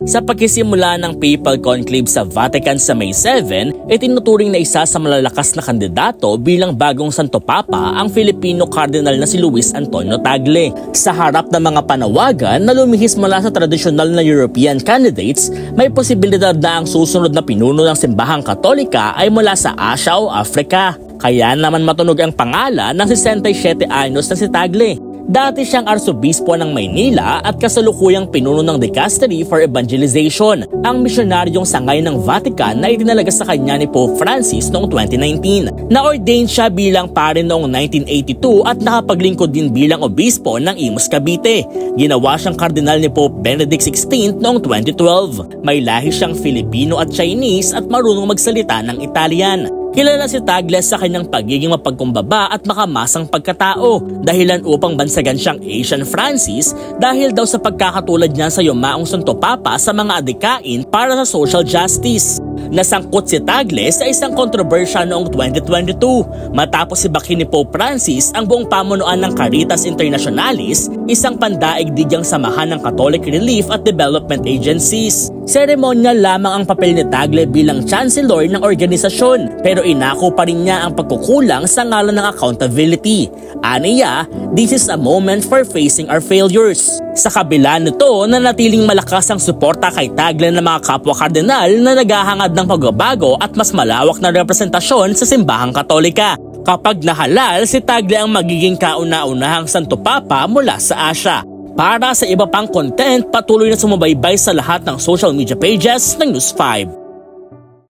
Sa pagsisimula ng papal conclave sa Vatican sa May 7, itinuturing na isa sa malalakas na kandidato bilang bagong Santo Papa ang Filipino Cardinal na si Luis Antonio Tagle. Sa harap ng mga panawagan na lumihis mula sa tradisyonal na European candidates, may posibilidad na ang susunod na pinuno ng Simbahang Katolika ay mula sa Asia o Africa. Kaya naman matunog ang pangalan ng 67 anyos na si Tagle. Dati siyang arsobispo ng Maynila at kasalukuyang pinuno ng Dicastery for Evangelization, ang misyonaryong sangay ng Vatican na itinalaga sa kanya ni Pope Francis noong 2019. Na-ordained siya bilang pare noong 1982 at nakapaglingkod din bilang obispo ng Imus Cavite. Ginawa siyang kardinal ni Pope Benedict XVI noong 2012. May lahi siyang Filipino at Chinese at marunong magsalita ng Italian. Kilala si Tagle sa kanyang pagiging mapagkumbaba at makamasang pagkatao, dahilan upang bansagan siyang Asian Francis dahil daw sa pagkakatulad niya sa yumaong Santo Papa sa mga adikain para sa social justice. Nasangkot si Tagle sa isang kontrobersya noong 2022 matapos ibakin ni Pope Francis ang buong pamunuan ng Caritas Internationalis, isang pandaigdigyang samahan ng Catholic Relief at Development Agencies. Seremonyal lamang ang papel ni Tagle bilang chancellor ng organisasyon, pero inako pa rin niya ang pagkukulang sa ngalan ng accountability. Aniya, this is a moment for facing our failures. Sa kabila nito, nanatiling malakas ang suporta kay Tagle ng mga kapwa kardinal na naghahangad ng pagbabago at mas malawak na representasyon sa Simbahang Katolika. Kapag nahalal, si Tagle ang magiging kauna-unahang Santo Papa mula sa Asia. Para sa iba pang content, patuloy na sumubaybay sa lahat ng social media pages ng News 5.